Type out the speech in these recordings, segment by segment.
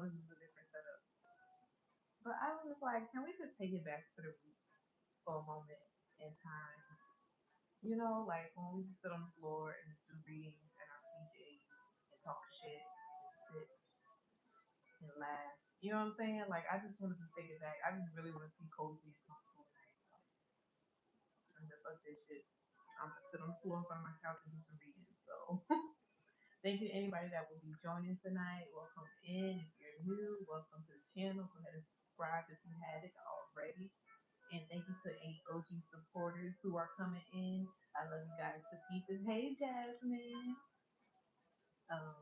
this is a different setup. But I was like, can we just take it back to the roots for a moment in time? You know, like when we sit on the floor and do readings and our PJs and talk shit and sit and laugh. You know what I'm saying? Like I just wanted to take it back. I just really want to see cozy and comfortable night. And just fuck this shit. I'm gonna sit on the floor in front of my couch and do some reading. So thank you to anybody that will be joining tonight. Welcome in. If you're new, welcome to the channel. Go ahead and subscribe if you haven't already. And thank you to any OG supporters who are coming in. I love you guys to pieces. Hey, Jasmine. Um,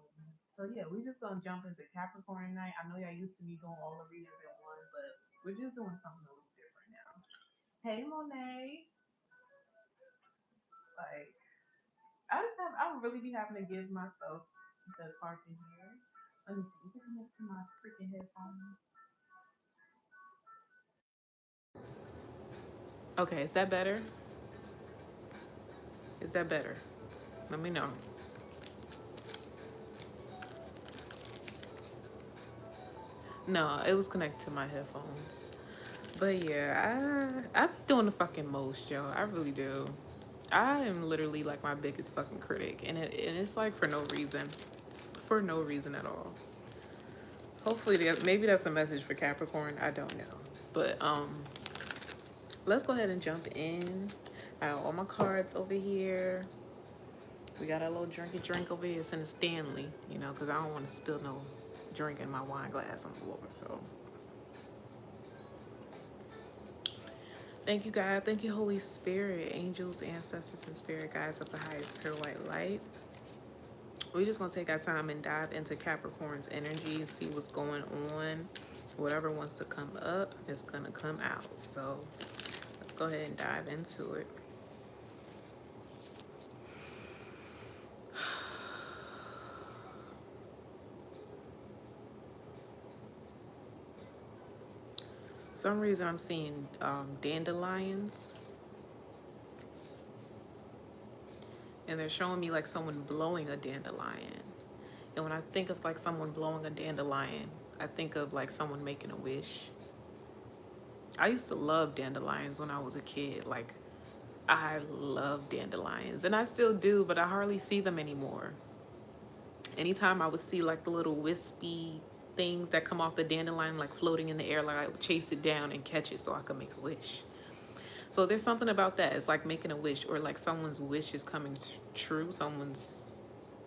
so yeah, we just gonna jump into Capricorn night. I know y'all used to me doing all the readings at once, but we're just doing something a little different now. Hey, Monet. Like, I would really be having to give myself the card to hear. Let me see. Is it connected to my freaking headphones? Okay, is that better? Is that better? Let me know. No, it was connected to my headphones. But yeah, I'm doing the fucking most, yo. I really do. I am literally like my biggest fucking critic, and it's like for no reason at all. Hopefully, maybe that's a message for Capricorn. I don't know, but let's go ahead and jump in. I got all my cards over here. We got a little drinky drink over here. It's in a Stanley, you know, because I don't want to spill no drink in my wine glass on the floor. So thank you, God. Thank you, Holy Spirit, angels, ancestors, and spirit guides of the highest pure white light. We're just gonna take our time and dive into Capricorn's energy and see what's going on. Whatever wants to come up is gonna come out. So let's go ahead and dive into it. For some reason I'm seeing dandelions, and they're showing me like someone blowing a dandelion. And when I think of like someone blowing a dandelion, I think of like someone making a wish. I used to love dandelions when I was a kid. Like, I love dandelions, and I still do, but I hardly see them anymore. Anytime I would see like the little wispy things that come off the dandelion, like floating in the air, like I would chase it down and catch it so I could make a wish. So there's something about that. It's like making a wish, or like someone's wish is coming true, someone's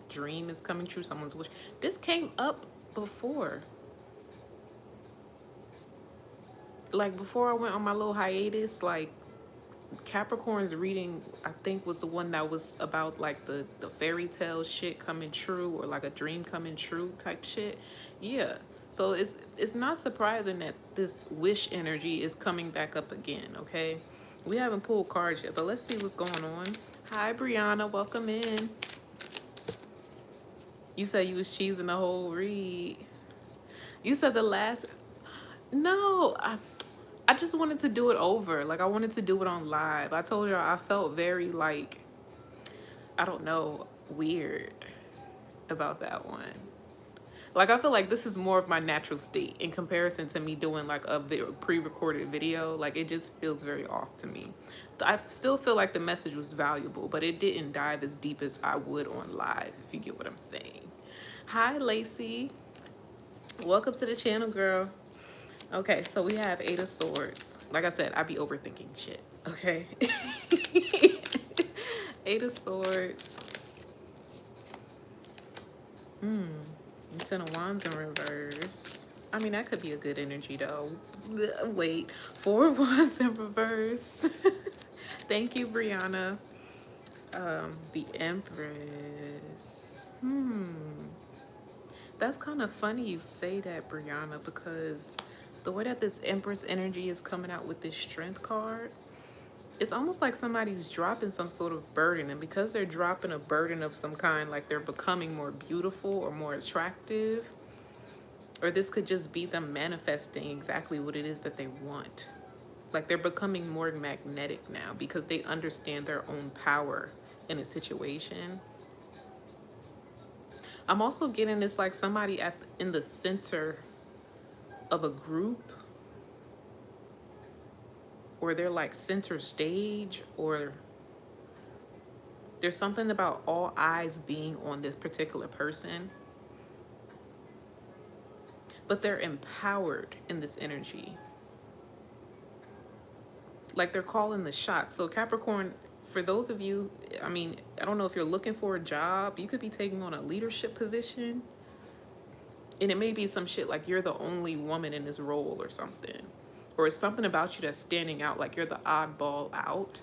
dream is coming true, someone's wish. This came up before. Like before I went on my little hiatus, like Capricorn's reading, I think, was the one that was about like the fairy tale shit coming true, or like a dream coming true type shit. Yeah. So it's not surprising that this wish energy is coming back up again, okay? We haven't pulled cards yet, but let's see what's going on. Hi Brianna, welcome in. You said you was cheesing the whole read. You said the last no, I just wanted to do it over. Like I wanted to do it on live. I told her I felt very like, I don't know, weird about that one. Like I feel like this is more of my natural state in comparison to me doing like a pre-recorded video. Like it just feels very off to me. I still feel like the message was valuable, but it didn't dive as deep as I would on live, if you get what I'm saying. Hi Lacey. Welcome to the channel, girl. Okay, so we have Eight of Swords. Like I said, I be overthinking shit. Okay. Eight of Swords. Hmm. Ten of Wands in reverse. I mean, that could be a good energy though. Wait. Four of Wands in reverse. Thank you, Brianna. The Empress. That's kind of funny you say that, Brianna, because the way that this Empress energy is coming out with this Strength card, it's almost like somebody's dropping some sort of burden. And because they're dropping a burden of some kind, like they're becoming more beautiful or more attractive, or this could just be them manifesting exactly what it is that they want. Like they're becoming more magnetic now because they understand their own power in a situation. I'm also getting this like somebody in the center. of a group, or they're like center stage, or there's something about all eyes being on this particular person, but they're empowered in this energy. Like they're calling the shots. So Capricorn, for those of you, I mean, I don't know if you're looking for a job, you could be taking on a leadership position, and it may be some shit like you're the only woman in this role or something. Or it's something about you that's standing out, like you're the oddball out.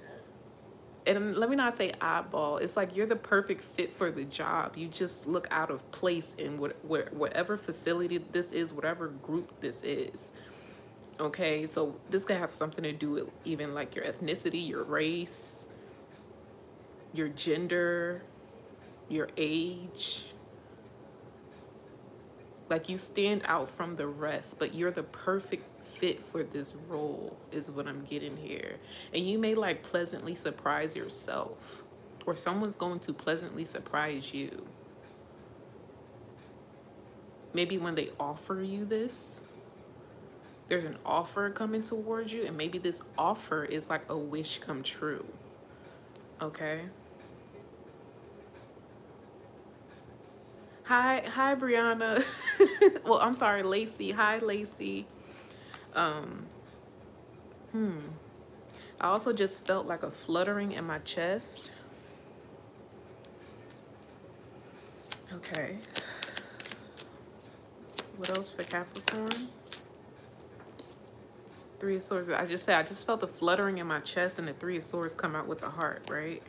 And let me not say oddball, it's like you're the perfect fit for the job. You just look out of place in whatever facility this is, whatever group this is. Okay, so this could have something to do with even like your ethnicity, your race, your gender, your age. Like you stand out from the rest, but you're the perfect fit for this role, is what I'm getting here. And you may like pleasantly surprise yourself, or someone's going to pleasantly surprise you. Maybe when they offer you this, there's an offer coming towards you, and maybe this offer is like a wish come true. Okay. Hi, Brianna. Well, I'm sorry, Lacey. Hi, Lacey. Um, hmm. I also just felt like a fluttering in my chest. Okay. What else for Capricorn? Three of Swords. I just said I just felt a fluttering in my chest, and the Three of Swords come out with the heart, right?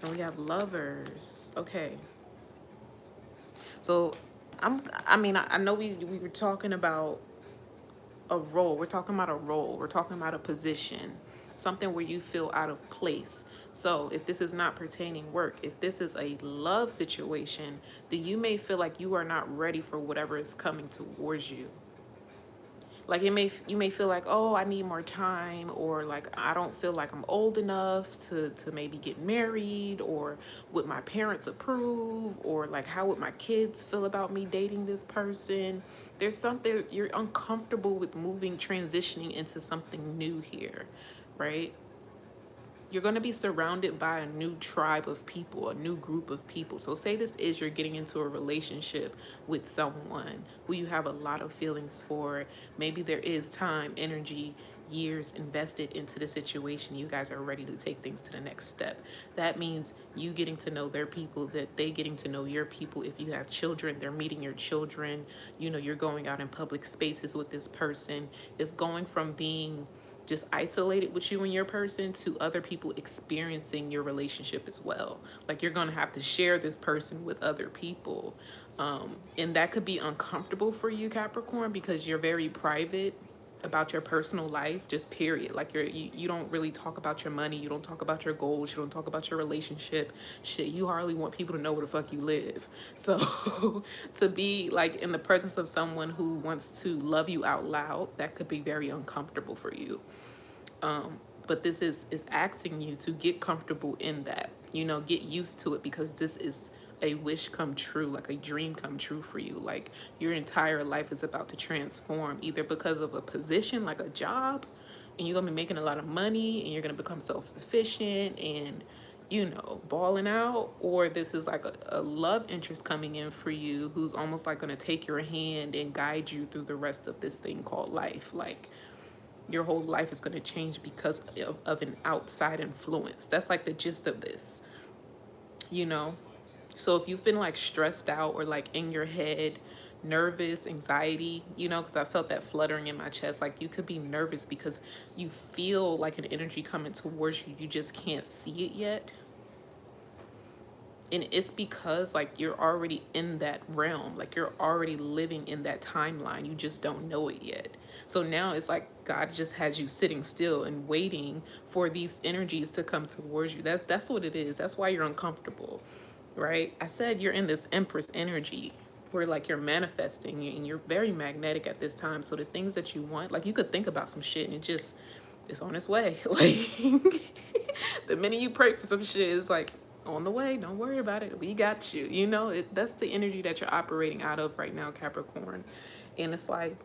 And we have Lovers. Okay. So I mean, I know we were talking about a role. We're talking about a role. We're talking about a position, something where you feel out of place. So if this is not pertaining work, if this is a love situation, then you may feel like you are not ready for whatever is coming towards you. Like you may feel like, oh, I need more time, or like I don't feel like I'm old enough to maybe get married, or would my parents approve, or like how would my kids feel about me dating this person. There's something you're uncomfortable with moving, transitioning into something new here, right? You're going to be surrounded by a new tribe of people, a new group of people. So say this is you're getting into a relationship with someone who you have a lot of feelings for. Maybe there is time, energy, years invested into the situation. You guys are ready to take things to the next step. That means you getting to know their people, that they getting to know your people. If you have children, they're meeting your children. You know, you're going out in public spaces with this person. It's going from being just isolated with you and your person to other people experiencing your relationship as well. Like you're going to have to share this person with other people. And that could be uncomfortable for you, Capricorn, because you're very private about your personal life, just period. Like you don't really talk about your money, you don't talk about your goals, you don't talk about your relationship. Shit, you hardly want people to know where the fuck you live. So to be like in the presence of someone who wants to love you out loud, that could be very uncomfortable for you. But this is asking you to get comfortable in that, you know, get used to it, because this is a wish come true, like a dream come true for you. Like your entire life is about to transform, either because of a position like a job, and you're gonna be making a lot of money and you're gonna become self-sufficient and, you know, balling out, or this is like a love interest coming in for you who's almost like gonna take your hand and guide you through the rest of this thing called life. Like your whole life is going to change because of an outside influence. That's like the gist of this, you know? So if you've been like stressed out or like in your head, nervous, anxiety, you know, because I felt that fluttering in my chest, like you could be nervous because you feel like an energy coming towards you, you just can't see it yet. And it's because like you're already in that realm, like you're already living in that timeline, you just don't know it yet. So now it's like God just has you sitting still and waiting for these energies to come towards you. That's what it is. That's why you're uncomfortable, right? I said you're in this Empress energy where like you're manifesting and you're very magnetic at this time. So the things that you want, like you could think about some shit and it just it's on its way. Like the minute you pray for some shit, it's like on the way. Don't worry about it. We got you. You know, that's the energy that you're operating out of right now, Capricorn. And it's like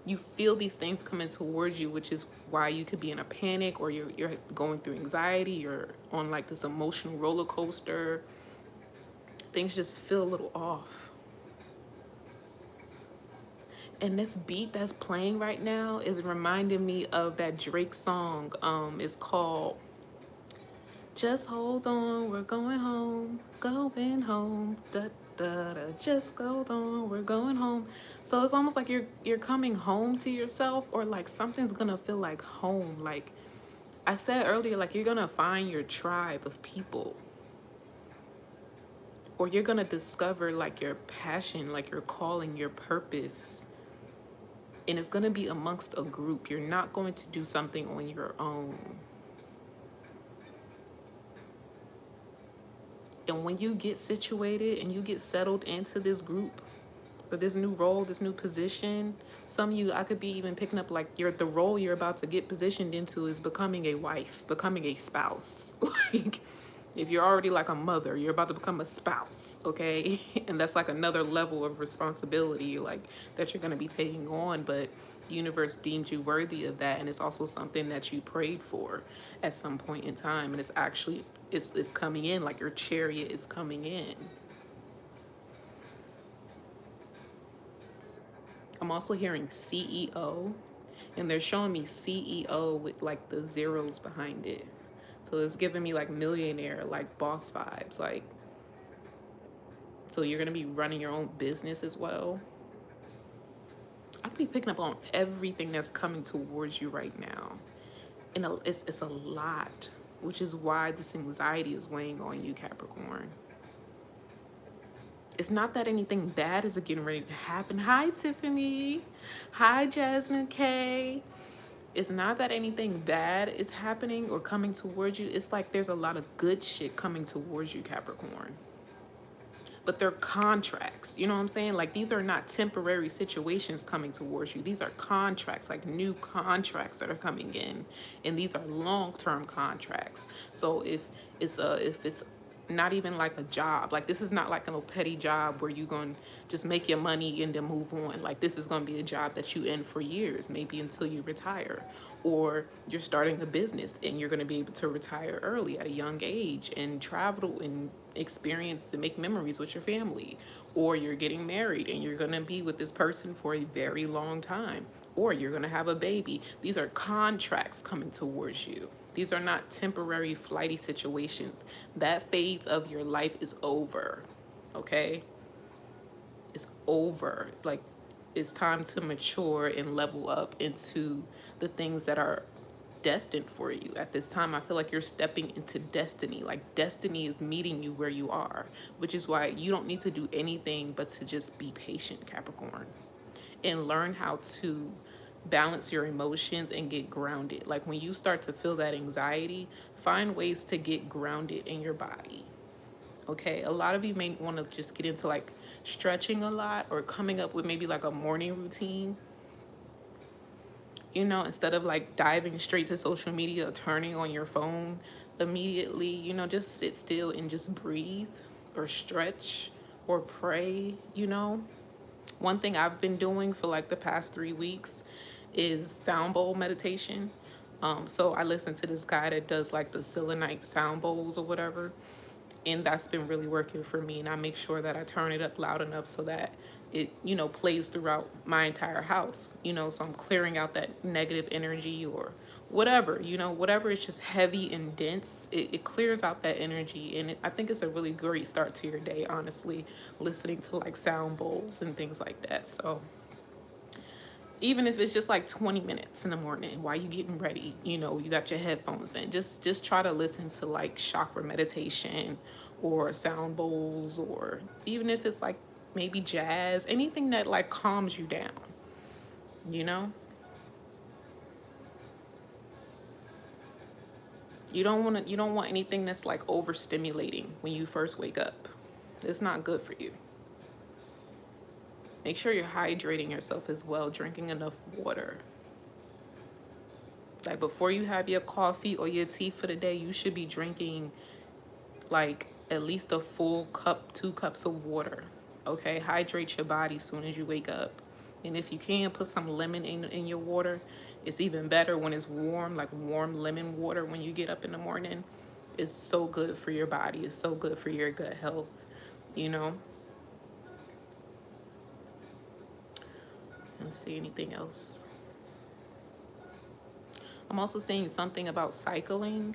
you feel these things coming towards you, which is why you could be in a panic, or you're going through anxiety, you're on like this emotional roller coaster. Things just feel a little off. And this beat that's playing right now is reminding me of that Drake song. It's called Just Hold On, We're Going Home, Going Home, da da da. Just hold on, we're going home. So it's almost like you're coming home to yourself, or like something's gonna feel like home. Like I said earlier, like you're gonna find your tribe of people, or you're gonna discover like your passion, like your calling, your purpose. And it's gonna be amongst a group. You're not going to do something on your own. And when you get situated and you get settled into this group, or this new role, this new position, some of you, I could be even picking up like the role you're about to get positioned into is becoming a wife, becoming a spouse. Like if you're already like a mother, you're about to become a spouse, okay? And that's like another level of responsibility, like that you're going to be taking on. But the universe deemed you worthy of that, and it's also something that you prayed for at some point in time, and it's actually it's coming in, like your chariot is coming in. I'm also hearing CEO, and they're showing me CEO with like the zeros behind it. So it's giving me like millionaire, like boss vibes. Like, so you're gonna be running your own business as well. I could be picking up on everything that's coming towards you right now, and it's a lot, which is why this anxiety is weighing on you, Capricorn. It's not that anything bad is getting ready to happen. Hi, Tiffany. Hi, Jasmine K. It's not that anything bad is happening or coming towards you. It's like there's a lot of good shit coming towards you, Capricorn. But they're contracts. You know what I'm saying? Like these are not temporary situations coming towards you. These are contracts, like new contracts that are coming in. And these are long-term contracts. So if it's not even like a job, like this is not like a petty job where you're going to just make your money and then move on. Like this is going to be a job that you in for years, maybe until you retire, or you're starting a business and you're going to be able to retire early at a young age and travel and experience and make memories with your family, or you're getting married and you're going to be with this person for a very long time, or you're going to have a baby. These are contracts coming towards you. These are not temporary flighty situations. That phase of your life is over. Okay? It's over. Like it's time to mature and level up into the things that are destined for you at this time. I feel like you're stepping into destiny. Like destiny is meeting you where you are, which is why you don't need to do anything but to just be patient, Capricorn, and learn how to balance your emotions and get grounded. Like when you start to feel that anxiety, find ways to get grounded in your body. Okay, a lot of you may want to just get into like stretching a lot, or coming up with maybe like a morning routine, instead of like diving straight to social media or turning on your phone immediately. Just sit still and just breathe, or stretch, or pray. One thing I've been doing for like the past 3 weeks is sound bowl meditation. So I listen to this guy that does like the selenite sound bowls or whatever, and that's been really working for me. And I make sure that I turn it up loud enough so that it plays throughout my entire house. So I'm clearing out that negative energy, or whatever is just heavy and dense. It clears out that energy, and I think it's a really great start to your day, honestly, listening to like sound bowls and things like that. So even if it's just like 20 minutes in the morning while you getting ready, you got your headphones in, just try to listen to like chakra meditation or sound bowls, or even if it's like maybe jazz, anything that like calms you down, you know? You don't want anything that's like overstimulating when you first wake up. It's not good for you. Make sure you're hydrating yourself as well, drinking enough water. Like before you have your coffee or your tea for the day, you should be drinking like at least a full cup, 2 cups of water. Okay, hydrate your body as soon as you wake up. And if you can, put some lemon in your water. It's even better when it's warm, like warm lemon water when you get up in the morning. It's so good for your body. It's so good for your gut health, you know? Let's see anything else. I'm also seeing something about cycling.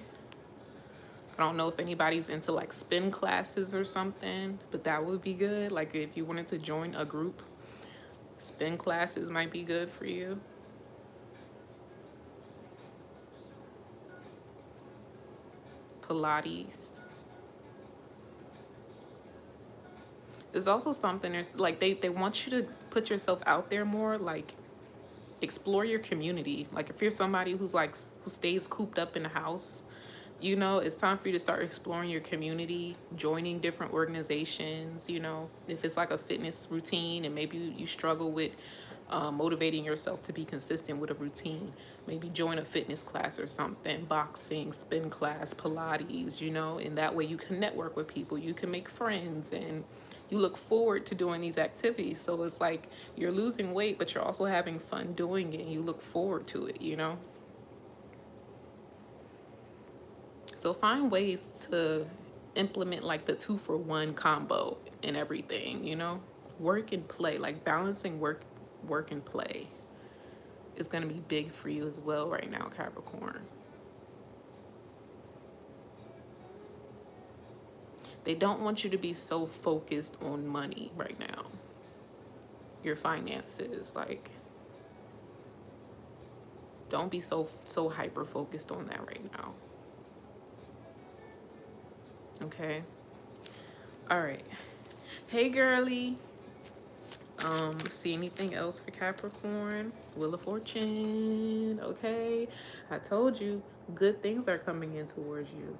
I don't know if anybody's into like spin classes or something, but that would be good. Like if you wanted to join a group, spin classes might be good for you. Pilates. There's also something, there's like they want you to put yourself out there more, like explore your community. Like if you're somebody who's like who stays cooped up in the house, you know, it's time for you to start exploring your community, joining different organizations, you know, if it's like a fitness routine and maybe you struggle with motivating yourself to be consistent with a routine, maybe join a fitness class or something, boxing, spin class, Pilates, you know, and that way you can network with people, you can make friends, and you look forward to doing these activities. So it's like you're losing weight, but you're also having fun doing it and you look forward to it, you know? So find ways to implement like the 2-for-1 combo and everything, you know? Work and play, like balancing work and play is going to be big for you as well right now, Capricorn. They don't want you to be so focused on money right now. Your finances, like don't be so hyper focused on that right now. Okay? All right. Hey girly. See anything else for Capricorn? Wheel of Fortune. Okay. I told you good things are coming in towards you.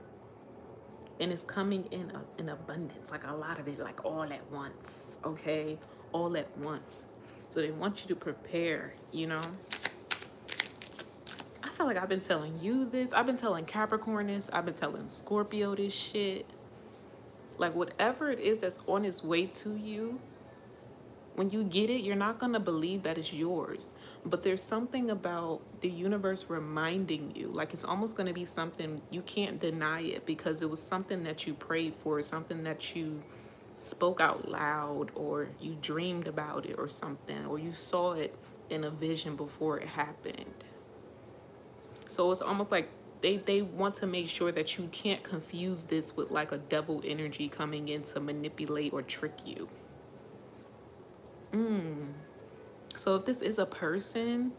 And it's coming in abundance, like a lot of it, like all at once. Okay? All at once. So they want you to prepare, you know? I feel like I've been telling you this. I've been telling Capricorn this. I've been telling Scorpio this shit. Like whatever it is that's on its way to you, when you get it, you're not going to believe that it's yours. But there's something about the universe reminding you, like it's almost going to be something you can't deny it because it was something that you prayed for, something that you spoke out loud, or you dreamed about it or something, or you saw it in a vision before it happened. So it's almost like they want to make sure that you can't confuse this with like a devil energy coming in to manipulate or trick you. Mm. So if this is a person,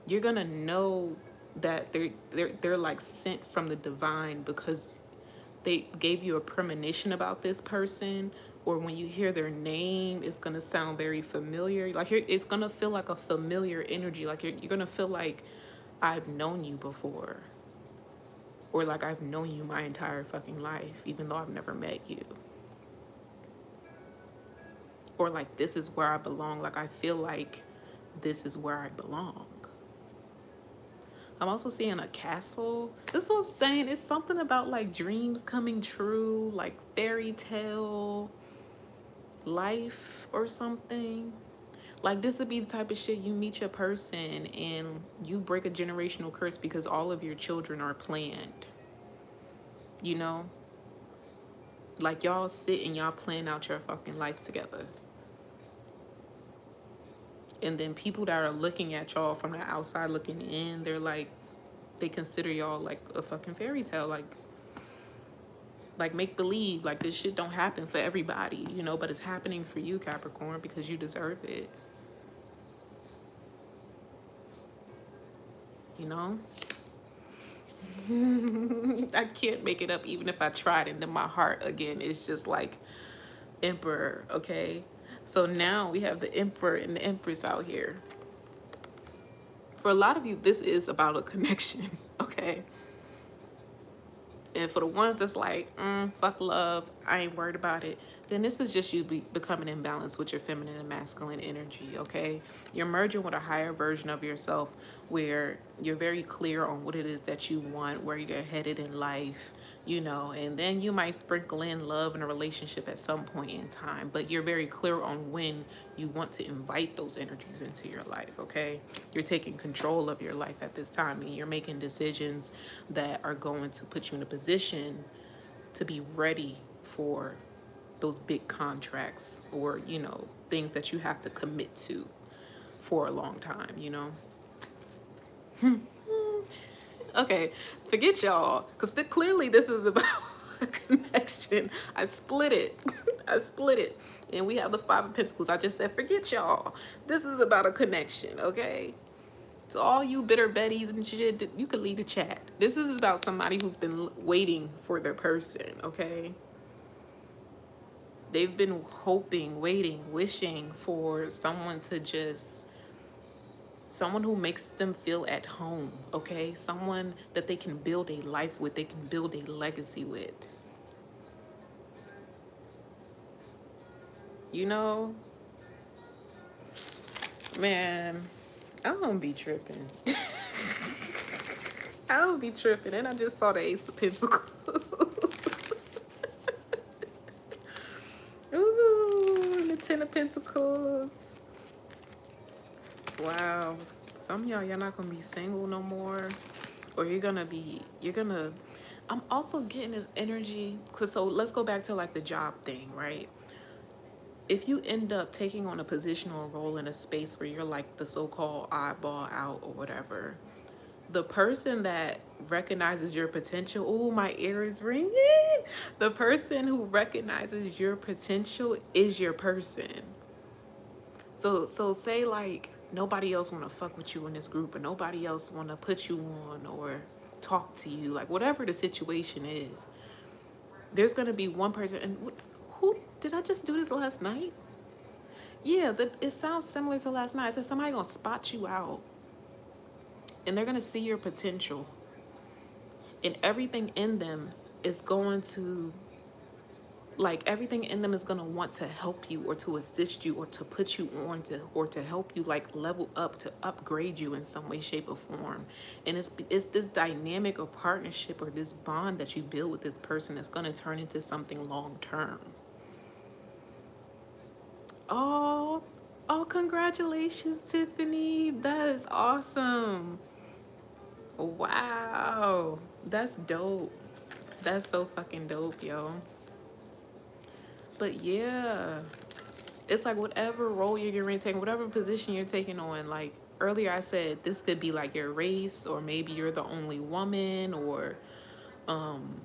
you're gonna know that they're like sent from the divine because they gave you a premonition about this person, or when you hear their name, it's gonna sound very familiar. Like it's gonna feel like a familiar energy. Like you're gonna feel like I've known you before, or like I've known you my entire fucking life, even though I've never met you. Or like this is where I belong. Like I feel like this is where I belong. I'm also seeing a castle. This is what I'm saying. It's something about like dreams coming true, like fairy tale life or something. Like this would be the type of shit you meet your person and you break a generational curse because all of your children are planned. You know? Like y'all sit and y'all plan out your fucking life together. And then people that are looking at y'all from the outside looking in, they're like, they consider y'all like a fucking fairy tale. Like make believe, like this shit don't happen for everybody, you know, but it's happening for you, Capricorn, because you deserve it, you know. I can't make it up even if I tried, and then my heart again is just like Emperor. Okay, so now we have the Emperor and the Empress out here. For a lot of you, this is about a connection. Okay, and for the ones that's like, fuck love, I ain't worried about it, then this is just you becoming in balance with your feminine and masculine energy, okay? You're merging with a higher version of yourself where you're very clear on what it is that you want, where you're headed in life. you know, and then you might sprinkle in love in a relationship at some point in time, but you're very clear on when you want to invite those energies into your life, okay? You're taking control of your life at this time, and you're making decisions that are going to put you in a position to be ready for those big contracts, or, you know, things that you have to commit to for a long time, you know? Okay, forget y'all, because clearly this is about a connection. I split it. I split it. And we have the Five of Pentacles. I just said, forget y'all. This is about a connection, okay? So all you bitter betties and shit, you can leave the chat. This is about somebody who's been waiting for their person, okay? They've been hoping, waiting, wishing for someone to just, someone who makes them feel at home, okay? Someone that they can build a life with, they can build a legacy with. You know, man, I don't be tripping. I don't be tripping. And I just saw the Ace of Pentacles. Ooh, and the Ten of Pentacles. Wow. Some of y'all not gonna be single no more. Or I'm also getting this energy. So let's go back to like the job thing, right? If you end up taking on a position or a role in a space where you're like the so-called oddball out or whatever, the person that recognizes your potential, oh, my ear is ringing. The person who recognizes your potential is your person. So say like nobody else want to fuck with you in this group, or nobody else want to put you on or talk to you, like whatever the situation is, there's going to be one person. And who did I just do this last night? Yeah, it sounds similar to last night. I said somebody gonna spot you out, and they're gonna see your potential, and everything in them is going to, like, everything in them is going to want to help you or to assist you or to put you on to, or to help you like level up, to upgrade you in some way, shape, or form. And it's this dynamic or partnership or this bond that you build with this person that's going to turn into something long term. Oh, oh, congratulations, Tiffany. That is awesome. Wow. That's dope. That's so fucking dope, yo. But yeah, it's like whatever role you're getting ready to take, whatever position you're taking on. Like earlier, I said this could be like your race, or maybe you're the only woman, or um,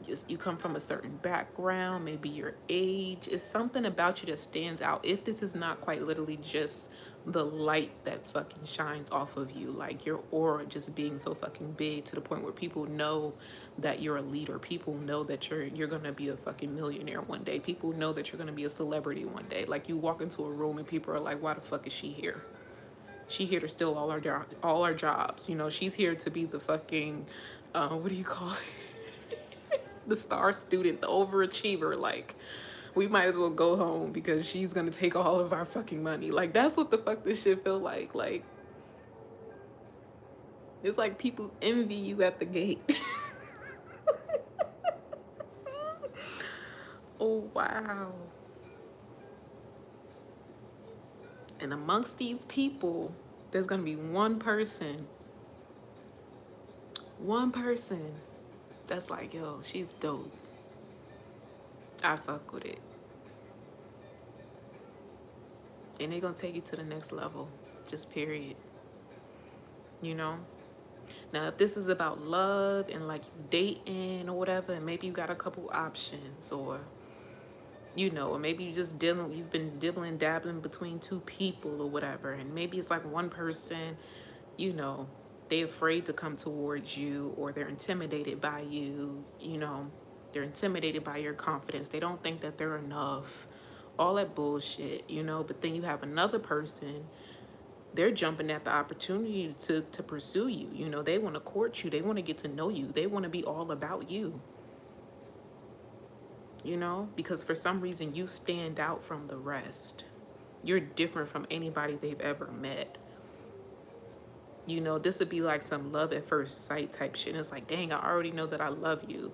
just you come from a certain background, maybe your age. It's something about you that stands out. If this is not quite literally just the light that fucking shines off of you, like your aura just being so fucking big to the point where people know that you're a leader. People know that you're gonna be a fucking millionaire one day. People know that you're gonna be a celebrity one day. Like you walk into a room and people are like, why the fuck is she here? She here to steal all our jobs. You know, she's here to be the fucking what do you call it? The star student, the overachiever. Like, we might as well go home because she's gonna take all of our fucking money. Like, that's what the fuck this shit feel like. Like, it's like people envy you at the gate. Oh wow. And amongst these people, there's gonna be one person that's like, yo, she's dope. I fuck with it. And they're gonna take you to the next level. Just period. You know? Now, if this is about love and like you dating or whatever, and maybe you got a couple options, or you know, or maybe you've been dibbling dabbling between two people or whatever, and maybe it's like one person, you know, they afraid to come towards you, or they're intimidated by you, you know, they're intimidated by your confidence. They don't think that they're enough. All that bullshit, you know. But then you have another person, they're jumping at the opportunity to pursue you. You know, they want to court you. They want to get to know you. They want to be all about you. You know, because for some reason you stand out from the rest. You're different from anybody they've ever met. You know, this would be like some love at first sight type shit. And it's like, dang, I already know that I love you,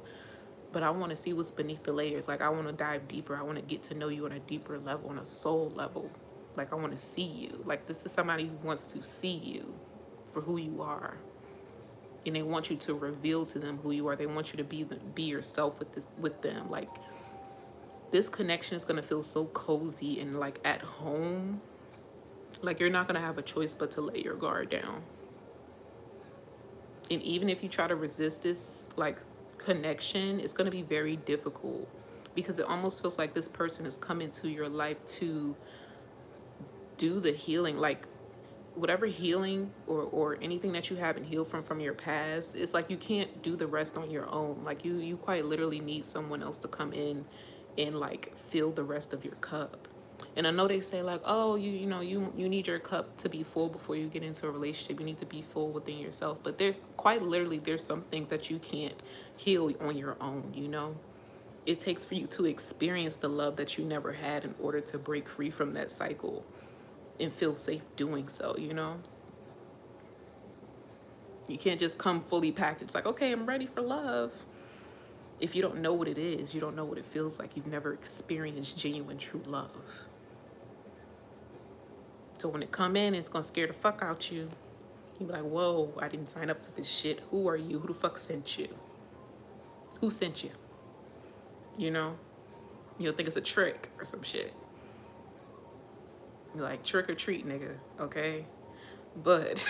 but I want to see what's beneath the layers. Like, I want to dive deeper. I want to get to know you on a deeper level, on a soul level. Like, I want to see you. Like, this is somebody who wants to see you for who you are. And they want you to reveal to them who you are. They want you to be yourself with them. Like, this connection is going to feel so cozy and like at home. Like, you're not going to have a choice but to lay your guard down. And even if you try to resist this like connection, it's going to be very difficult, because it almost feels like this person is coming to your life to do the healing. Like, whatever healing or anything that you haven't healed from your past, it's like you can't do the rest on your own. Like, you quite literally need someone else to come in and like fill the rest of your cup. And I know they say like, oh, you need your cup to be full before you get into a relationship. You need to be full within yourself. But there's quite literally, there's some things that you can't heal on your own, you know? It takes for you to experience the love that you never had in order to break free from that cycle and feel safe doing so, you know? You can't just come fully packaged like, okay, I'm ready for love. If you don't know what it is, you don't know what it feels like. You've never experienced genuine, true love. So when it come in, it's gonna scare the fuck out you. You be like, whoa, I didn't sign up for this shit. Who are you? Who the fuck sent you? Who sent you? You know? You'll think it's a trick or some shit. You're like, trick or treat, nigga, okay? But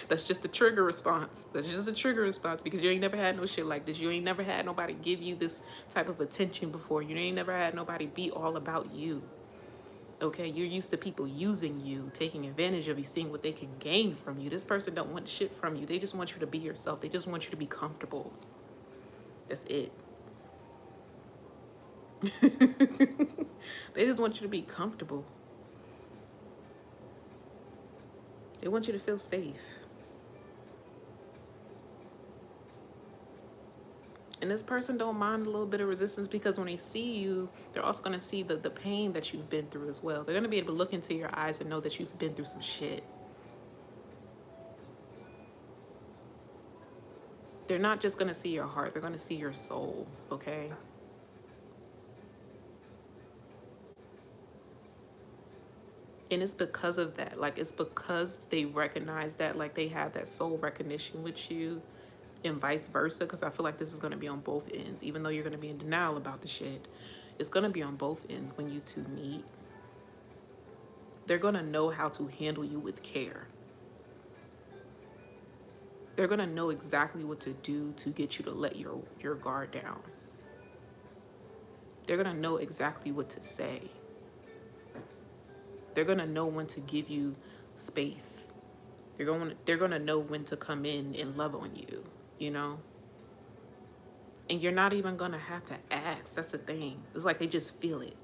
that's just a trigger response. That's just a trigger response, because you ain't never had no shit like this. You ain't never had nobody give you this type of attention before. You ain't never had nobody be all about you. Okay, you're used to people using you, taking advantage of you, seeing what they can gain from you. This person don't want shit from you. They just want you to be yourself. They just want you to be comfortable. That's it. They just want you to be comfortable. They want you to feel safe. And this person don't mind a little bit of resistance, because when they see you, they're also going to see the pain that you've been through as well. They're going to be able to look into your eyes and know that you've been through some shit. They're not just going to see your heart. They're going to see your soul, okay? And it's because of that. Like, it's because they recognize that, like, they have that soul recognition with you, and vice versa. Because I feel like this is going to be on both ends. Even though you're going to be in denial about the shit, it's going to be on both ends when you two meet. They're going to know how to handle you with care. They're going to know exactly what to do to get you to let your guard down. They're going to know exactly what to say. They're going to know when to give you space. They're going to know when to come in and love on you, you know? And you're not even going to have to ask. That's the thing. It's like they just feel it.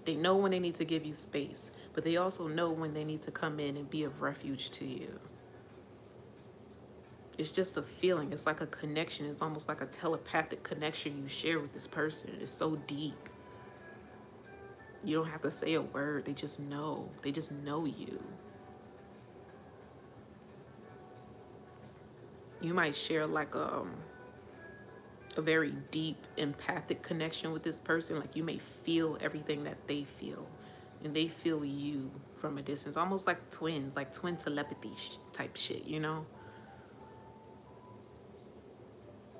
They know when they need to give you space, but they also know when they need to come in and be of refuge to you. It's just a feeling. It's like a connection. It's almost like a telepathic connection you share with this person. It's so deep. You don't have to say a word. They just know. They just know you. You might share like a very deep empathic connection with this person. Like, you may feel everything that they feel, and they feel you from a distance, almost like twins, like twin telepathy type shit, you know?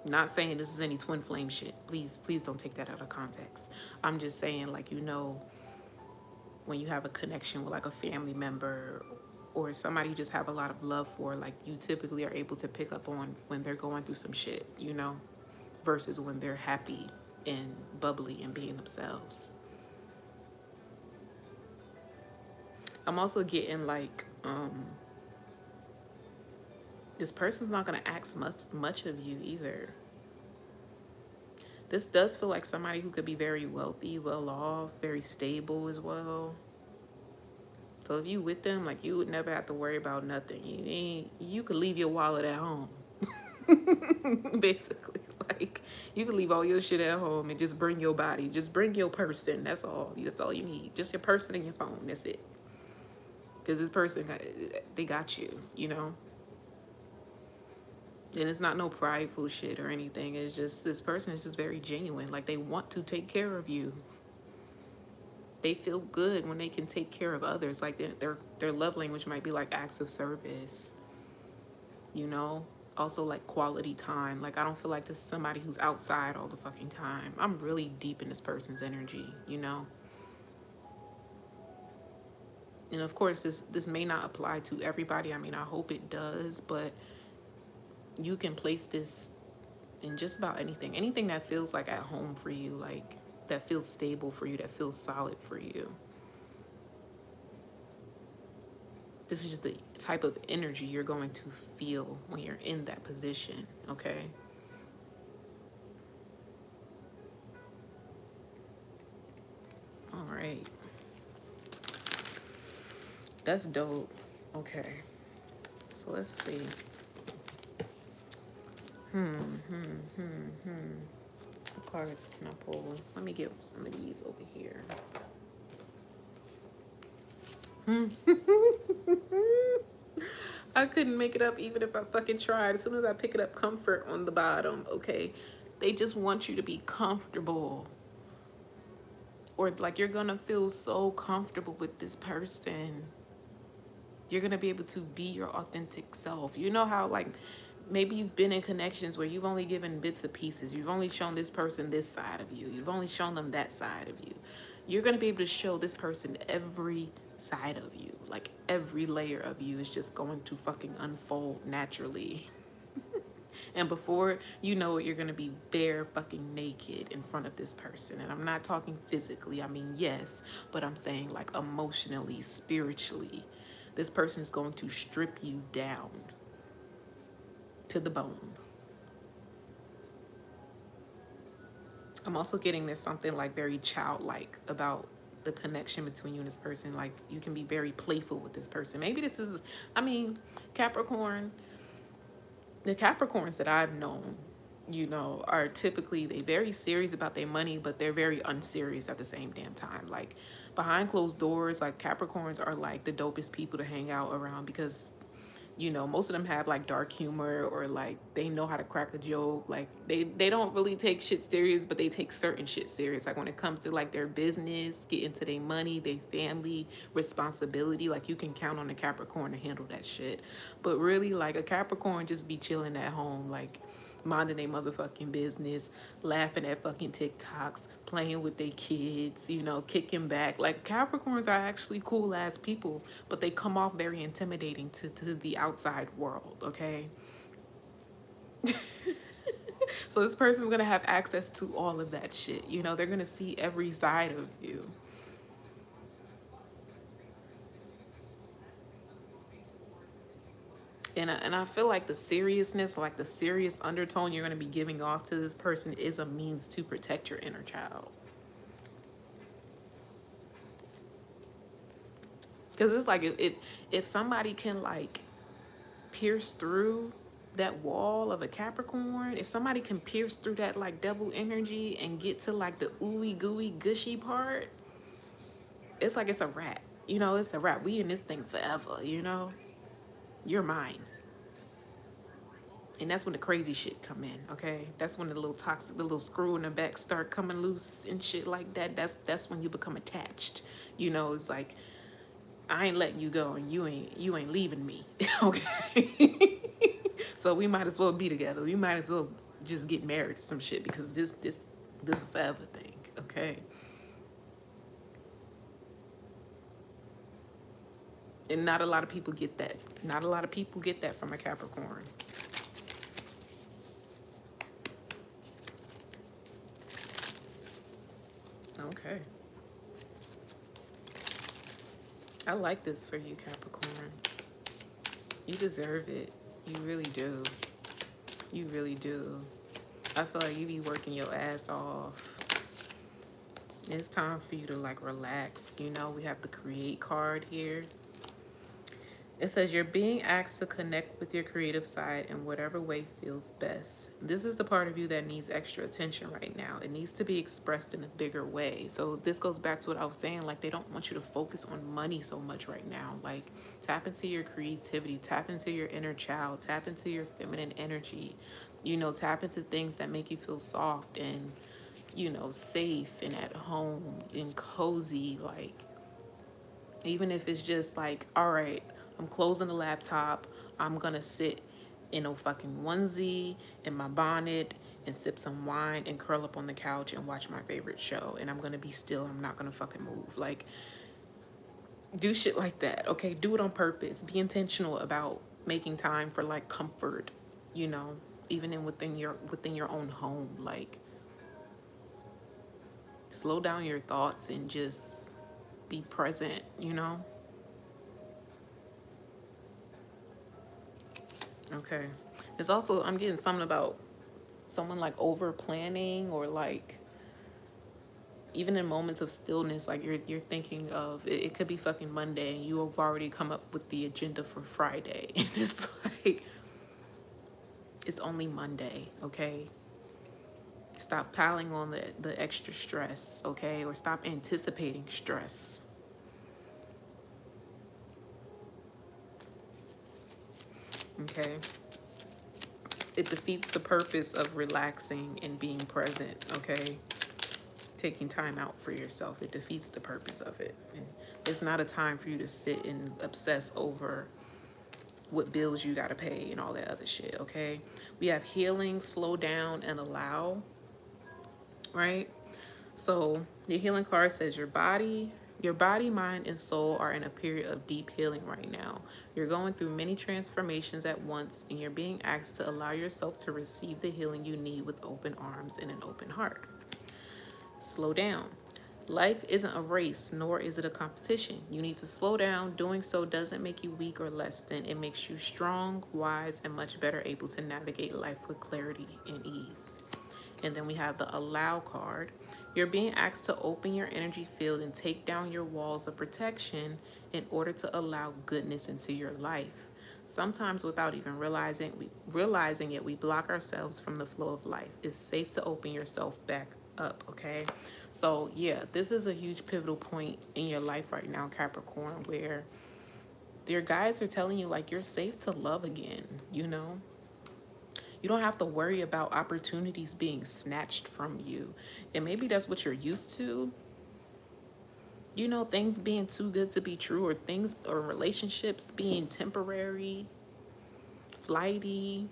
Not saying this is any twin flame shit. Please don't take that out of context. I'm just saying, like, you know, when you have a connection with like a family member or somebody you just have a lot of love for, like, you typically are able to pick up on when they're going through some shit, you know, versus when they're happy and bubbly and being themselves. I'm also getting like this person's not gonna ask much of you either. This does feel like somebody who could be very wealthy, well off, very stable as well. So if you with them, like, you would never have to worry about nothing. You could leave your wallet at home. Basically, like, you can leave all your shit at home and just bring your body. Just bring your person. That's all you need. Just your person and your phone. That's it. because this person, they got you, you know. And it's not no prideful shit or anything. It's just this person is just very genuine. Like they want to take care of you. They feel good when they can take care of others. Like their love language might be like acts of service, you know. Also like quality time. Like I don't feel like this is somebody who's outside all the fucking time. I'm really deep in this person's energy, you know. And of course this may not apply to everybody. I mean, I hope it does, but you can place this in just about anything. Anything that feels like at home for you, like that feels stable for you, that feels solid for you. This is just the type of energy you're going to feel when you're in that position, okay? All right. That's dope. Okay. So let's see. Hmm. What cards can I pull? Let me get some of these over here. Hmm. I couldn't make it up even if I fucking tried. As soon as I pick it up, comfort on the bottom, okay? They just want you to be comfortable. Or like you're gonna feel so comfortable with this person. You're gonna be able to be your authentic self. You know how like maybe you've been in connections where you've only given bits of pieces. You've only shown this person this side of you. You've only shown them that side of you. You're gonna be able to show this person every side of you. Like every layer of you is just going to fucking unfold naturally. And before you know it, you're gonna be bare fucking naked in front of this person. And I'm not talking physically, I mean, yes, but I'm saying like emotionally, spiritually. This person is going to strip you down to the bone. I'm also getting there's something like very childlike about the connection between you and this person. Like you can be very playful with this person. Maybe this is, I mean, Capricorn, the Capricorns that I've known, you know, are typically they very serious about their money, but they're very unserious at the same damn time. Like behind closed doors, like Capricorns are like the dopest people to hang out around because you know most of them have like dark humor or like they know how to crack a joke. Like they don't really take shit serious, but they take certain shit serious. Like when it comes to like their business, get into their money, their family responsibility, like you can count on a Capricorn to handle that shit. But really like a Capricorn just be chilling at home, like minding their motherfucking business, laughing at fucking TikToks, playing with their kids, you know, kicking back. Like Capricorns are actually cool ass people, but they come off very intimidating to the outside world, okay? So this person's gonna have access to all of that shit. You know, they're gonna see every side of you. And I feel like the seriousness, like the serious undertone you're gonna be giving off to this person is a means to protect your inner child. Because it's like if somebody can like pierce through that wall of a Capricorn, if somebody can pierce through that like double energy and get to like the ooey gooey gushy part, it's like it's a wrap. You know, it's a wrap. We in this thing forever, you know? You're mine. And that's when the crazy shit come in, okay? That's when the little toxic, the little screw in the back start coming loose and shit like that. That's when you become attached. You know, it's like I ain't letting you go and you ain't leaving me. Okay. So we might as well be together. We might as well just get married to some shit because this forever thing. Okay. And not a lot of people get that. Not a lot of people get that from a Capricorn. Okay. I like this for you, Capricorn. You deserve it. You really do. You really do. I feel like you be working your ass off. It's time for you to like relax. You know, we have the create card here. It says you're being asked to connect with your creative side in whatever way feels best. This is the part of you that needs extra attention right now. It needs to be expressed in a bigger way. So this goes back to what I was saying. Like, they don't want you to focus on money so much right now. Like, tap into your creativity, tap into your inner child, tap into your feminine energy. You know, tap into things that make you feel soft and, you know, safe and at home and cozy. Like, even if it's just like, all right, I'm closing the laptop, I'm gonna sit in a fucking onesie in my bonnet and sip some wine and curl up on the couch and watch my favorite show, and I'm gonna be still, I'm not gonna fucking move. Like, do shit like that, okay? Do it on purpose. Be intentional about making time for like comfort, you know, even in within your own home. Like, slow down your thoughts and just be present, you know? Okay. It's also, I'm getting something about someone like over planning, or like even in moments of stillness, like you're thinking of it, it could be fucking Monday and you have already come up with the agenda for Friday. And it's like, it's only Monday, okay? Stop piling on the extra stress, okay? Or stop anticipating stress. Okay? It defeats the purpose of relaxing and being present, okay? Taking time out for yourself, it defeats the purpose of it. And it's not a time for you to sit and obsess over what bills you got to pay and all that other shit, okay? We have healing, slow down, and allow, right? So your healing card says your body, mind, and soul are in a period of deep healing right now. You're going through many transformations at once, and you're being asked to allow yourself to receive the healing you need with open arms and an open heart. Slow down. Life isn't a race, nor is it a competition. You need to slow down. Doing so doesn't make you weak or less than. It makes you strong, wise, and much better able to navigate life with clarity and ease. And then we have the allow card. You're being asked to open your energy field and take down your walls of protection in order to allow goodness into your life. Sometimes without even realizing it, we block ourselves from the flow of life. It's safe to open yourself back up, okay? So, yeah, this is a huge pivotal point in your life right now, Capricorn, where your guides are telling you like you're safe to love again, you know? You don't have to worry about opportunities being snatched from you. And maybe that's what you're used to. You know, things being too good to be true, or things or relationships being temporary, flighty.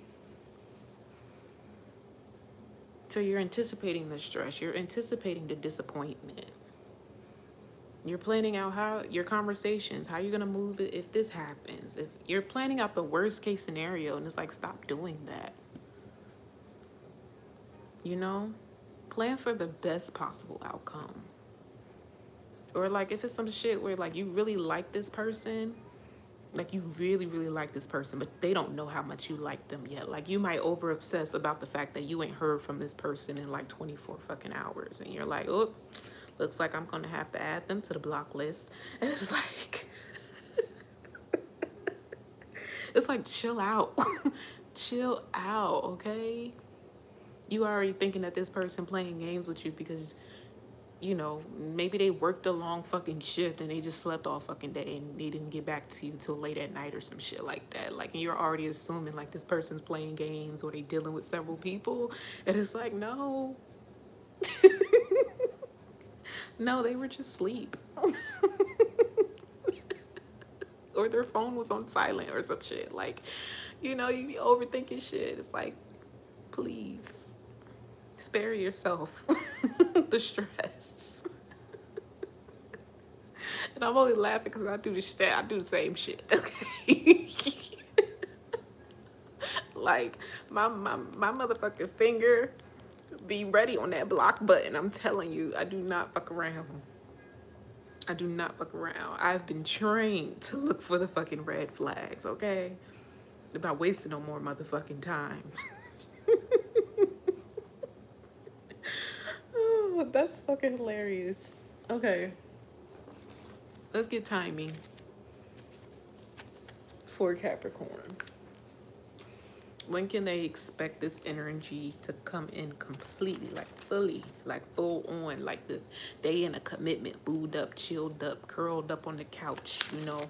So you're anticipating the stress, you're anticipating the disappointment. You're planning out how your conversations, how you're gonna move it if this happens. If you're planning out the worst case scenario, and it's like, stop doing that. You know? Plan for the best possible outcome. Or like if it's some shit where like you really like this person, like you really, really like this person, but they don't know how much you like them yet. Like you might over obsess about the fact that you ain't heard from this person in like 24 fucking hours. And you're like, oh, looks like I'm gonna have to add them to the block list. And it's like, it's like, chill out. Chill out, okay? You already thinking that this person playing games with you because, you know, maybe they worked a long fucking shift and they just slept all fucking day and they didn't get back to you till late at night or some shit like that. Like, and you're already assuming like this person's playing games or they dealing with several people. And it's like, no. No, they were just asleep. Or their phone was on silent or some shit. Like, you know, you be overthinking shit. It's like, please spare yourself the stress. And I'm only laughing because I do I do the same shit. Okay. Like my motherfucking finger be ready on that block button. I'm telling you, I do not fuck around. I do not fuck around. I've been trained to look for the fucking red flags, okay? About wasting no more motherfucking time. Oh, that's fucking hilarious. Okay, let's get timing. for Capricorn. When can they expect this energy to come in completely, like fully, like full on, like this? They in a commitment, booed up, chilled up, curled up on the couch, you know,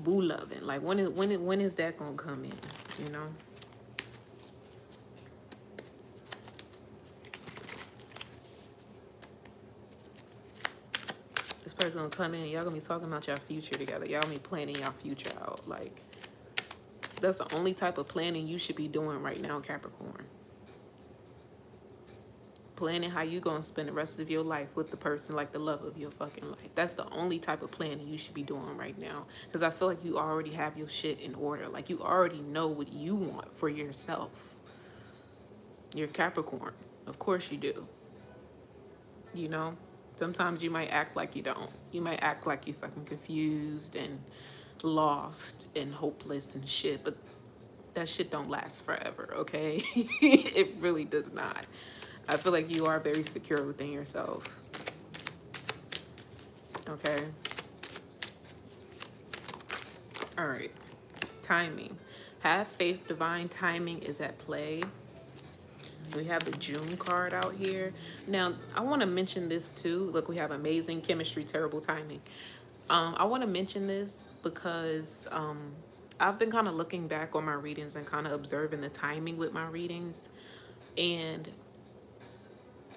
boo loving. Like when is that gonna come in? You know. This person gonna come in, y'all gonna be talking about your future together. Y'all gonna be planning your future out. Like that's the only type of planning you should be doing right now, Capricorn. Planning how you gonna spend the rest of your life with the person, like the love of your fucking life. That's the only type of planning you should be doing right now. Because I feel like you already have your shit in order. Like you already know what you want for yourself. You're Capricorn. Of course you do. You know? Sometimes you might act like you don't. You might act like you fucking confused and lost and hopeless and shit, but that shit don't last forever, okay? It really does not. I feel like you are very secure within yourself. Okay. All right. Timing. Have faith, divine timing is at play. We have the June card out here. Now, I want to mention this too. Look, we have amazing chemistry, terrible timing. I want to mention this because I've been kind of looking back on my readings and kind of observing the timing with my readings. And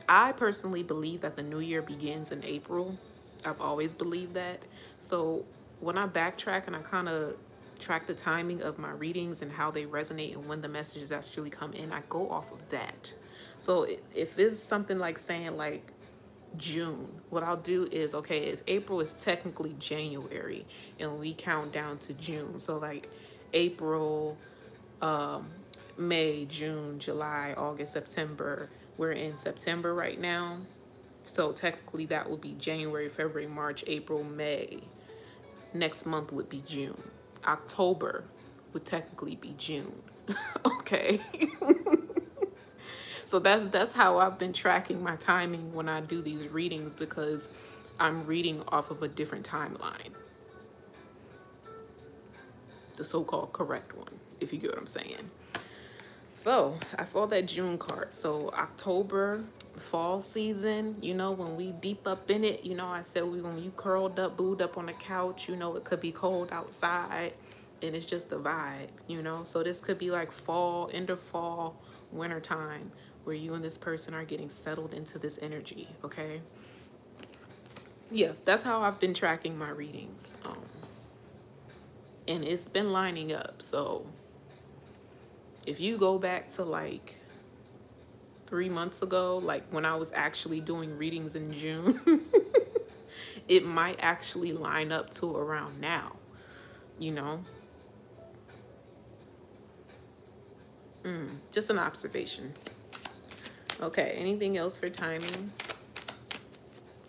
I personally believe that the new year begins in April. I've always believed that. So when I backtrack and I kind of track the timing of my readings and how they resonate and when the messages actually come in, I go off of that. So if it's something like saying like June, what I'll do is, okay, if April is technically January and we count down to June, so like April, um, May, June, July, August, September. We're in September right now. So technically that would be January, February, March, April, May. Next month would be June. October would technically be June. Okay. So that's how I've been tracking my timing when I do these readings because I'm reading off of a different timeline. The so-called correct one, if you get what I'm saying. So I saw that June card. So October, fall season, you know, when we deep up in it, you know, I said when you curled up, booed up on the couch, you know, it could be cold outside and it's just a vibe, you know. So this could be like fall, end of fall, winter time, where you and this person are getting settled into this energy, okay? Yeah, that's how I've been tracking my readings. And it's been lining up. So if you go back to like 3 months ago, like when I was actually doing readings in June, it might actually line up to around now, you know? Just an observation. Okay, anything else for timing?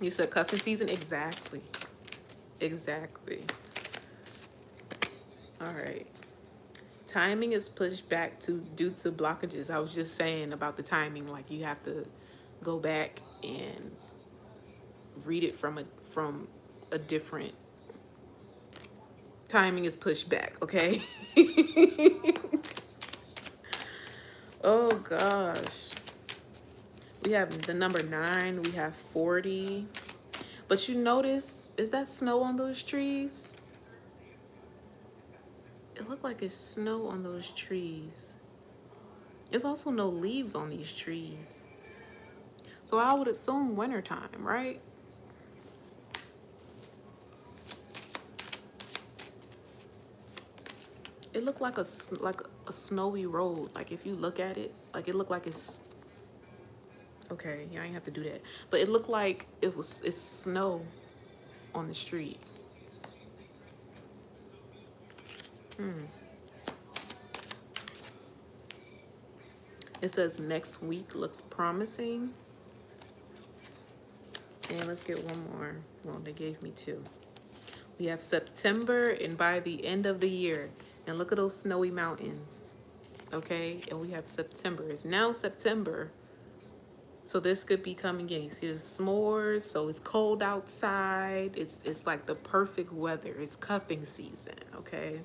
You said cuffing season? Exactly. Exactly. All right. Timing is pushed back due to blockages. I was just saying about the timing, like you have to go back and read it from a different timing is pushed back, okay? Oh gosh. We have the number 9, we have 40. But you notice, is that snow on those trees? It looked like it's snow on those trees. There's also no leaves on these trees. So I would assume wintertime, right? It looked like a snowy road. Like if you look at it, like it looked like it's okay. Yeah, I ain't have to do that. But it looked like it's snow on the street. Hmm. It says next week looks promising. And let's get one more. Well, they gave me 2. We have September and by the end of the year. And look at those snowy mountains. Okay, and we have September. It's now September. So this could be coming in. You see the s'mores, so it's cold outside. It's like the perfect weather. It's cuffing season, okay?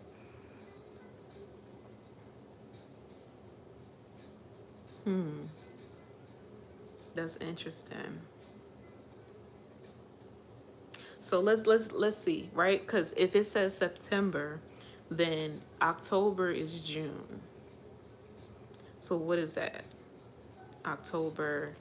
Hmm. That's interesting. So let's see, right? Because if it says September, then October is June. So what is that? October,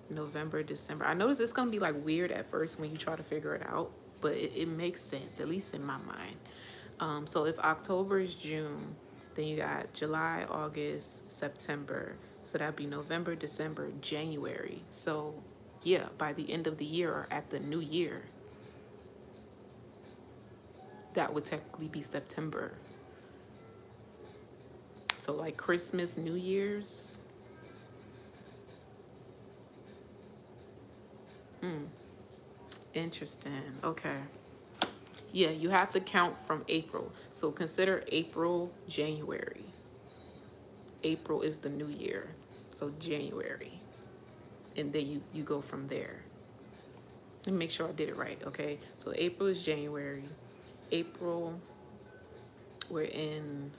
November, December. I notice it's gonna be like weird at first when you try to figure it out, but it makes sense, at least in my mind. So if October is June, then you got July, August, September. So that'd be November, December, January. So yeah, by the end of the year or at the new year, that would technically be September. So like Christmas, New Year's. Hmm. Interesting. Okay. Yeah, you have to count from April. So consider April, January. April is the new year. So January. And then you go from there. Let me make sure I did it right, okay? So April is January. April, we're in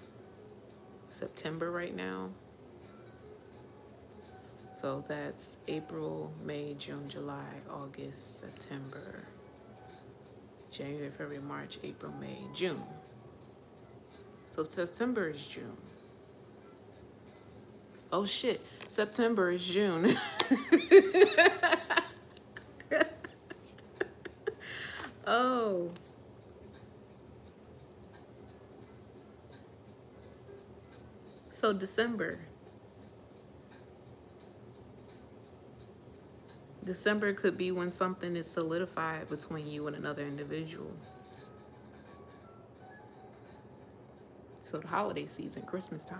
September right now. So that's April, May, June, July, August, September, January, February, March, April, May, June. So September is June. Oh shit, September is June. Oh, so December. December could be when something is solidified between you and another individual. So the holiday season, Christmas time.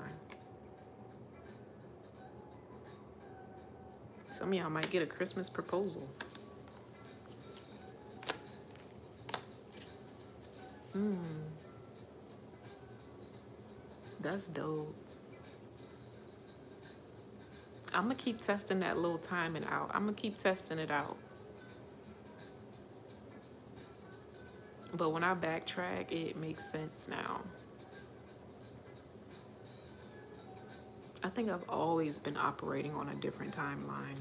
Some of y'all might get a Christmas proposal. Hmm, that's dope. I'm gonna keep testing that little timing out. I'm gonna keep testing it out. But when I backtrack, it makes sense now. I think I've always been operating on a different timeline.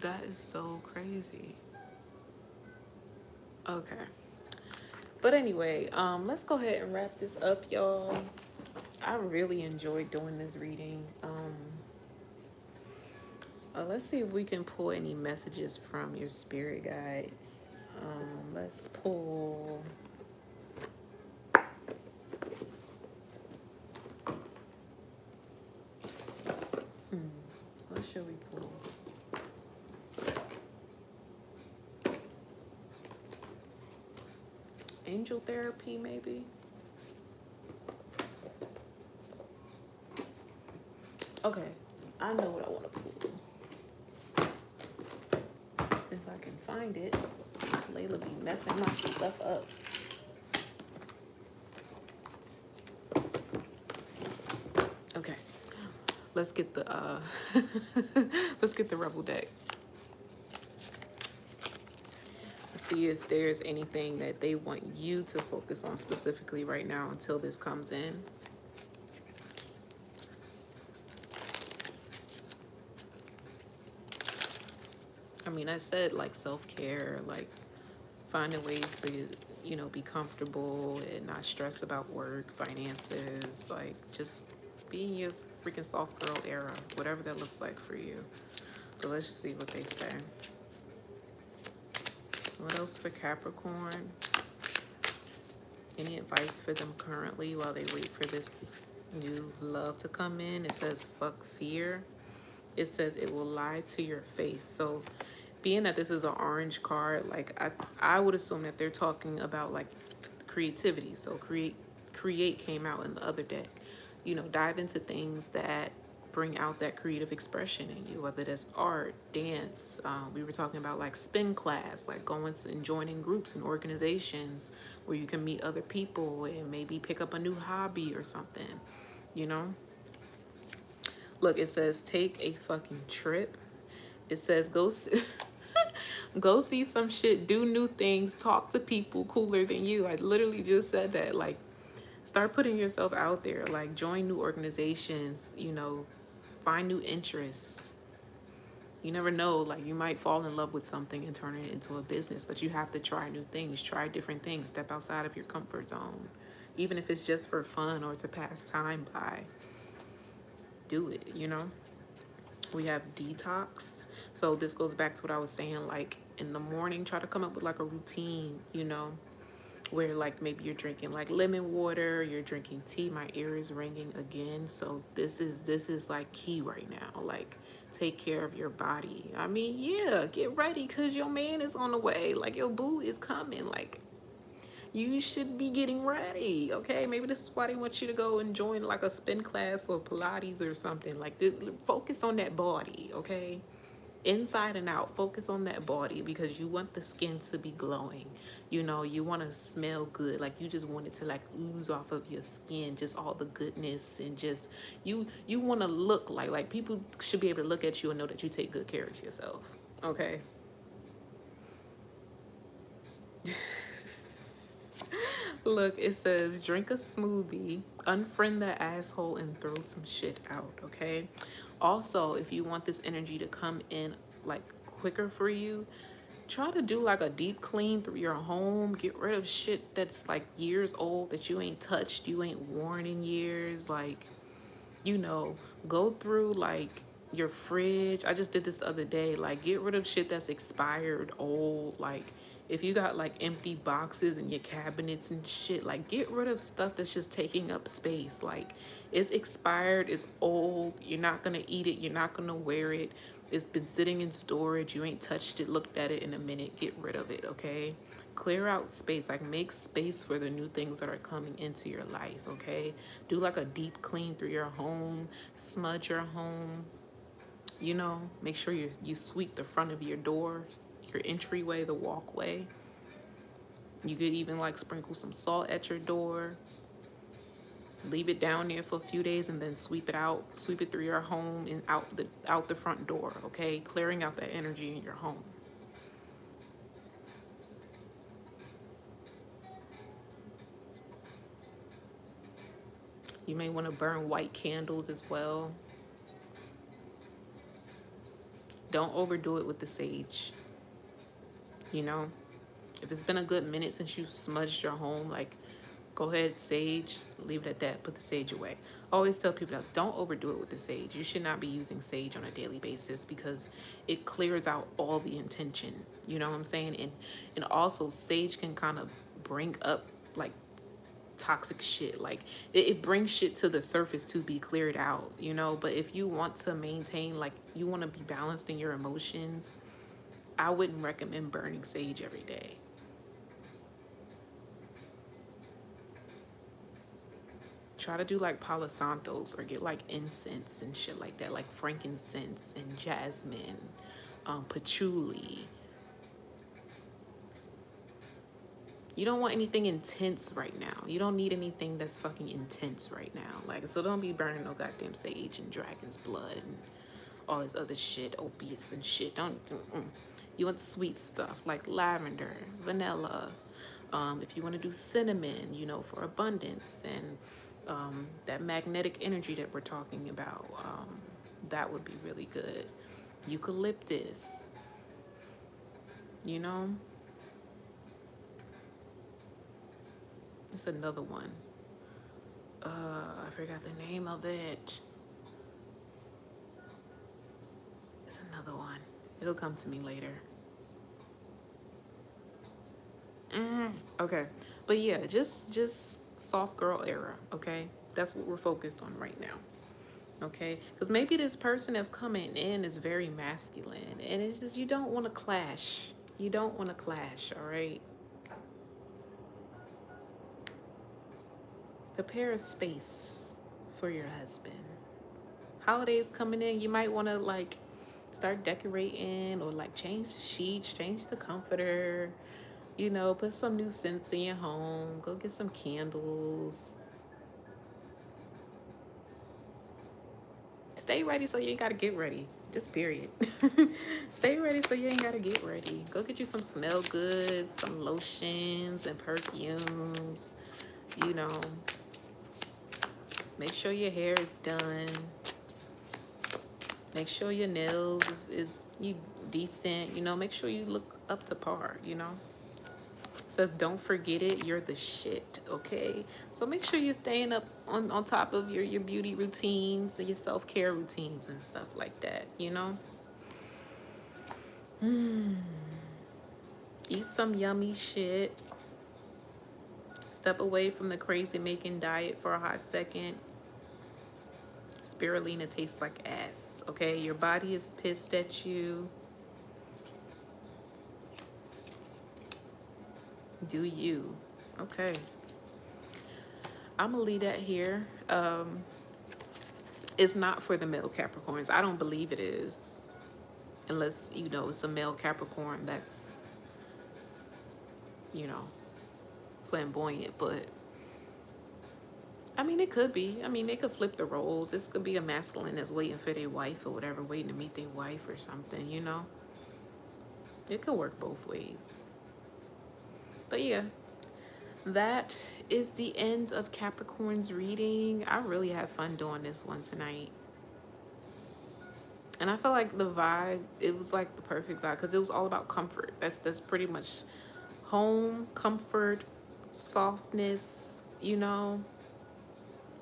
That is so crazy. Okay. But anyway, let's go ahead and wrap this up, y'all. I really enjoyed doing this reading. Let's see if we can pull any messages from your spirit guides. Let's pull. Hmm, what should we pull? Angel therapy, maybe? Okay, I know what I want to pull. If I can find it. Layla be messing my stuff up. Okay, let's get the let's get the rebel deck. See if there's anything that they want you to focus on specifically right now until this comes in. I mean, I said like self-care, like finding ways to, be comfortable and not stress about work, finances, like just being your freaking soft girl era, whatever that looks like for you. But let's just see what they say. What else for Capricorn? Any advice for them currently while they wait for this new love to come in? It says, fuck fear. It says it will lie to your face. So being that this is an orange card, like I would assume that they're talking about like creativity. So create came out in the other deck. Dive into things that bring out that creative expression in you, whether that's art, dance. We were talking about like spin class, like going to and joining groups and organizations where you can meet other people and maybe pick up a new hobby or something, you know? Look, it says take a fucking trip. It says go see, go see some shit, do new things, talk to people cooler than you. I literally just said that. Like, start putting yourself out there. Like, join new organizations, you know, find new interests. You never know, like, you might fall in love with something and turn it into a business, but you have to try new things, try different things, step outside of your comfort zone. Even if it's just for fun or to pass time by, do it, you know? We have detox. So this goes back to what I was saying, like in the morning, try to come up with like a routine, you know, where like maybe you're drinking like lemon water, you're drinking tea. My ear is ringing again. So this is like key right now. Like, take care of your body. I mean, yeah, get ready because your man is on the way. Like, your boo is coming. Like, you should be getting ready, okay? Maybe this is why they want you to go and join like a spin class or Pilates or something. Like, focus on that body, okay? Inside and out, focus on that body because you want the skin to be glowing. You know, you want to smell good. Like, you just want it to like ooze off of your skin, just all the goodness, and just you want to look like people should be able to look at you and know that you take good care of yourself, okay? Look, it says drink a smoothie, unfriend the asshole, and throw some shit out, okay? Also, if you want this energy to come in like quicker for you, try to do like a deep clean through your home. Get rid of shit that's like years old that you ain't touched, you ain't worn in years. Like, you know, go through like your fridge. I just did this the other day. Like, get rid of shit that's expired, old. Like, if you got like empty boxes in your cabinets and shit, like, get rid of stuff that's just taking up space. Like, it's expired, it's old, you're not gonna eat it, you're not gonna wear it. It's been sitting in storage, you ain't touched it, looked at it in a minute. Get rid of it, okay? Clear out space, like, make space for the new things that are coming into your life, okay? Do like a deep clean through your home, smudge your home, you know, make sure you sweep the front of your door, your entryway, the walkway. You could even like sprinkle some salt at your door, leave it down there for a few days, and then sweep it out, sweep it through your home and out the front door, okay? Clearing out that energy in your home. You may want to burn white candles as well. Don't overdo it with the sage, you know? If it's been a good minute since you smudged your home, like, go ahead, sage, leave it at that, put the sage away. I always tell people that don't overdo it with the sage. You should not be using sage on a daily basis because it clears out all the intention. You know what I'm saying? And also sage can kind of bring up like toxic shit. Like, it brings shit to the surface to be cleared out, you know? But if you want to maintain, like, you want to be balanced in your emotions, I wouldn't recommend burning sage every day. Try to do like Palo Santos or get like incense and shit like that, like frankincense and jasmine, patchouli. You don't want anything intense right now. You don't need anything that's fucking intense right now. Like, so don't be burning no goddamn sage and dragon's blood and all this other shit, opiates and shit. Don't. You want sweet stuff like lavender, vanilla. If you want to do cinnamon, you know, for abundance and that magnetic energy that we're talking about, that would be really good. Eucalyptus, you know, it's another one. I forgot the name of it. It's another one. It'll come to me later. Okay, but yeah, just soft girl era. Okay, that's what we're focused on right now. Okay, because maybe this person that's coming in is very masculine, and it's just you don't want to clash. You don't want to clash. All right, prepare a space for your husband. Holidays coming in, you might want to like start decorating or like change the sheets, change the comforter. You know, put some new scents in your home. Go get some candles. stay ready so you ain't gotta get ready. Just period. Stay ready so you ain't gotta get ready. Go get you some smell goods, some lotions and perfumes. You know, make sure your hair is done. Make sure your nails is you decent. You know, make sure you look up to par. You know, it says don't forget it. You're the shit. Okay, so make sure you're staying up on top of your beauty routines and your self care routines and stuff like that. You know. Hmm. Eat some yummy shit. Step away from the crazy making diet for a hot second. Spirulina tastes like ass. Okay, your body is pissed at you. Do you? Okay, I'm gonna leave that here. It's not for the male Capricorns. I don't believe it is, unless you know it's a male Capricorn that's you know flamboyant. But I mean, it could be. I mean, they could flip the roles. This could be a masculine that's waiting for their wife or whatever, waiting to meet their wife or something. You know, it could work both ways. But yeah, that is the end of Capricorn's reading. I really had fun doing this one tonight. And I felt like the vibe, it was like the perfect vibe because it was all about comfort. That's pretty much home, comfort, softness, you know.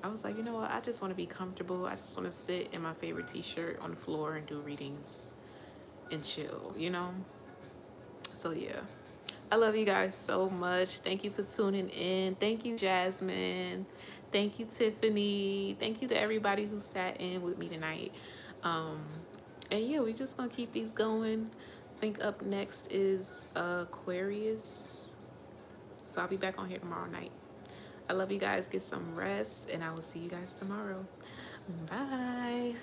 I was like, you know what? I just want to be comfortable. I just want to sit in my favorite t-shirt on the floor and do readings and chill, you know. So yeah. I love you guys so much. Thank you for tuning in. Thank you, Jasmine. Thank you, Tiffany. Thank you to everybody who sat in with me tonight. Um, and yeah, we're just gonna keep these going. I think up next is Aquarius. So I'll be back on here tomorrow night. I love you guys. Get some rest, and I will see you guys tomorrow. Bye.